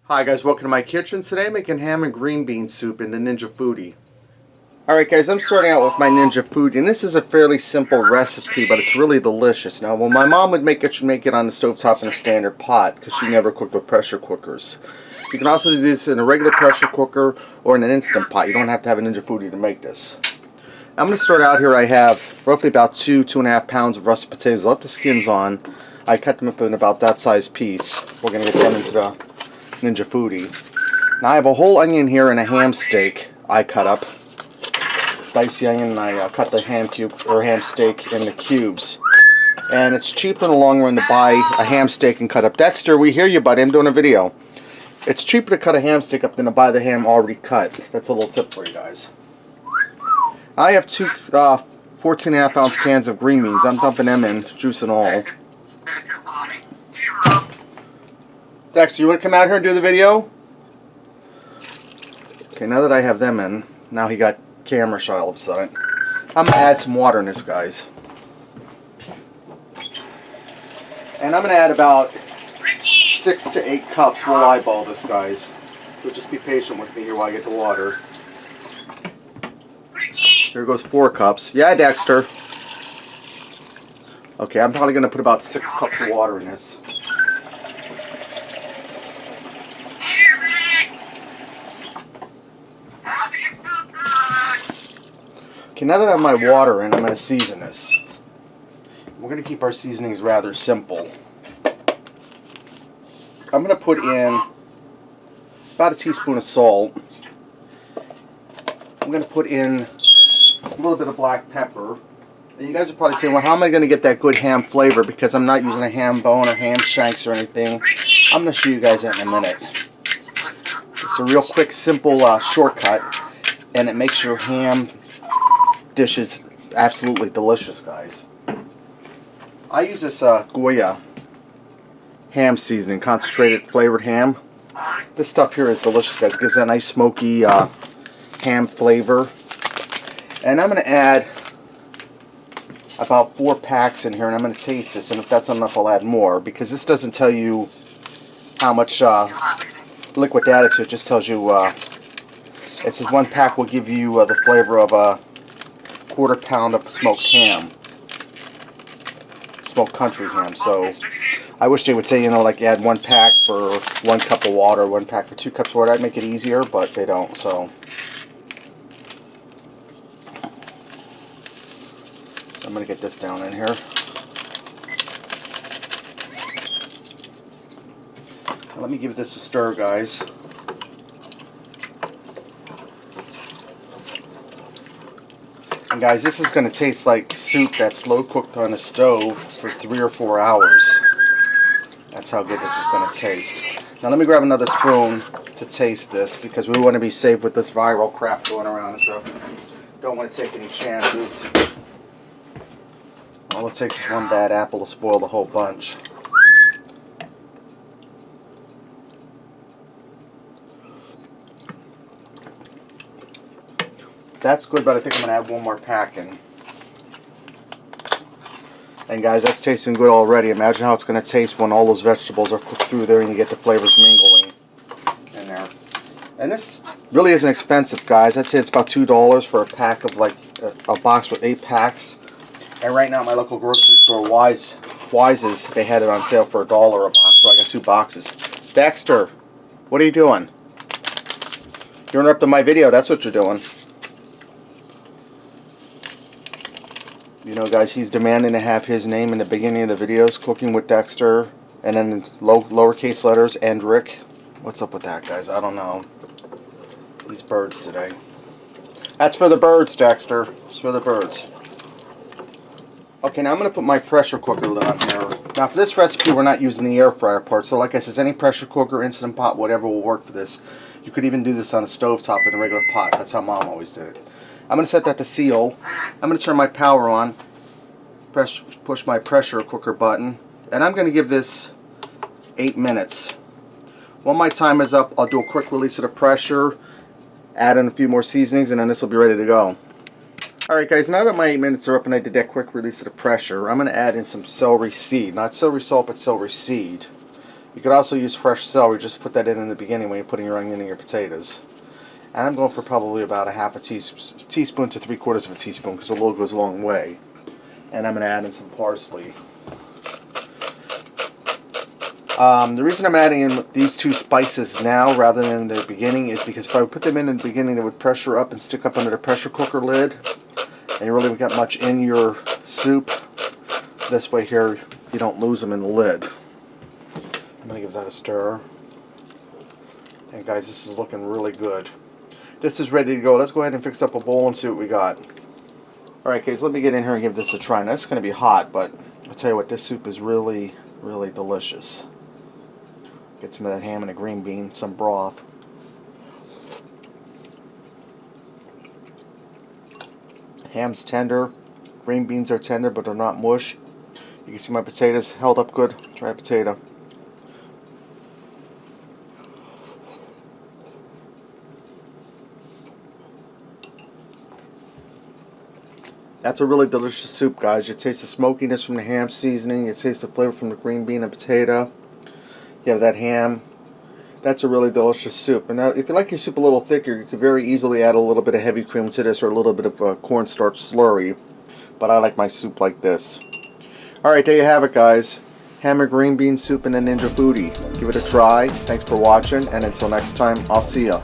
Hi guys, welcome to my kitchen. Today I'm making ham and green bean soup in the Ninja Foodi. Alright guys, I'm starting out with my Ninja Foodi, and this is a fairly simple recipe, but it's really delicious. Now, when my mom would make it, she'd make it on the stovetop in a standard pot, because she never cooked with pressure cookers. You can also do this in a regular pressure cooker or in an Instant Pot. You don't have to have a Ninja Foodi to make this. I'm going to start out here. I have roughly about 2.5 pounds of russet potatoes. I left the skins on. I cut them up in about that size piece. We're going to get them into the Ninja Foodi. Now I have a whole onion here and a ham steak I cut up. Diced the onion, and I cut the ham steak in the cubes. And it's cheaper in the long run to buy a ham steak and cut up. Dexter, we hear you, buddy. I'm doing a video. It's cheaper to cut a ham steak up than to buy the ham already cut. That's a little tip for you guys. I have two 14.5 ounce cans of green beans. I'm dumping them in, juice and all. Dexter, you want to come out here and do the video? Okay, now that I have them in, now he got camera shy all of a sudden. I'm going to add some water in this, guys. And I'm going to add about 6 to 8 cups. We'll eyeball this, guys. So just be patient with me here while I get the water. Here goes 4 cups. Yeah, Dexter. Okay, I'm probably going to put about 6 cups of water in this. Okay, now that I have my water in, I'm going to season this. We're going to keep our seasonings rather simple. I'm going to put in about a teaspoon of salt. I'm going to put in a little bit of black pepper. And you guys are probably saying, well, how am I going to get that good ham flavor? Because I'm not using a ham bone or ham shanks or anything. I'm going to show you guys that in a minute. It's a real quick, simple shortcut, and it makes your ham dishes absolutely delicious, guys. I use this Goya ham seasoning, concentrated flavored ham. This stuff here is delicious, guys. It gives that nice smoky ham flavor. And I'm going to add about 4 packs in here, and I'm going to taste this, and if that's enough I'll add more, because this doesn't tell you how much liquid additive. It just tells you it says 1 pack will give you the flavor of a 1/4 pound of smoked ham, smoked country ham. So I wish they would say, you know, like add 1 pack for 1 cup of water, 1 pack for 2 cups of water. That'd make it easier, but they don't. So I'm going to get this down in here. Now let me give this a stir, guys. And guys, this is going to taste like soup that's slow cooked on a stove for 3 or 4 hours. That's how good this is going to taste. Now let me grab another spoon to taste this, because we want to be safe with this viral crap going around, so don't want to take any chances. All it takes is 1 bad apple to spoil the whole bunch. That's good, but I think I'm going to add 1 more pack in. And guys, that's tasting good already. Imagine how it's going to taste when all those vegetables are cooked through there and you get the flavors mingling in there. And this really isn't expensive, guys. I'd say it's about $2 for a pack of, like, a box with 8 packs. And right now at my local grocery store, Wise's, they had it on sale for $1 a box, so I got 2 boxes. Dexter, what are you doing? You're interrupting my video. That's what you're doing. You know, guys, he's demanding to have his name in the beginning of the videos, Cooking with Dexter, and then in lowercase letters, and Rick. What's up with that, guys? I don't know. These birds today. That's for the birds, Dexter. It's for the birds. Okay, now I'm going to put my pressure cooker lid on here. Now, for this recipe, we're not using the air fryer part, so like I said, any pressure cooker, Instant Pot, whatever will work for this. You could even do this on a stovetop in a regular pot. That's how Mom always did it. I'm going to set that to seal. I'm going to turn my power on, push my pressure cooker button, and I'm going to give this 8 minutes. When my time is up, I'll do a quick release of the pressure, add in a few more seasonings, and then this will be ready to go. Alright guys, now that my 8 minutes are up and I did that quick release of the pressure, I'm going to add in some celery seed. Not celery salt, but celery seed. You could also use fresh celery. Just put that in the beginning when you're putting your onion and your potatoes. And I'm going for probably about a half a teaspoon to 3/4 of a teaspoon because a little goes a long way. And I'm going to add in some parsley. The reason I'm adding in these two spices now rather than in the beginning is because if I would put them in the beginning, they would pressure up and stick up under the pressure cooker lid. And you really got much in your soup. This way here, you don't lose them in the lid. I'm going to give that a stir. And guys, this is looking really good. This is ready to go. Let's go ahead and fix up a bowl and see what we got. Alright guys, let me get in here and give this a try. Now it's going to be hot, but I'll tell you what, this soup is really, really delicious. Get some of that ham and a green bean, some broth. Ham's tender, green beans are tender, but they're not mush. You can see my potatoes held up good. Try a potato. That's a really delicious soup, guys. You taste the smokiness from the ham seasoning. You taste the flavor from the green bean and potato. You have that ham. That's a really delicious soup. And now, if you like your soup a little thicker, you could very easily add a little bit of heavy cream to this or a little bit of cornstarch slurry. But I like my soup like this. Alright, there you have it, guys. Ham and green bean soup in the Ninja Foodi. Give it a try. Thanks for watching, and until next time, I'll see ya.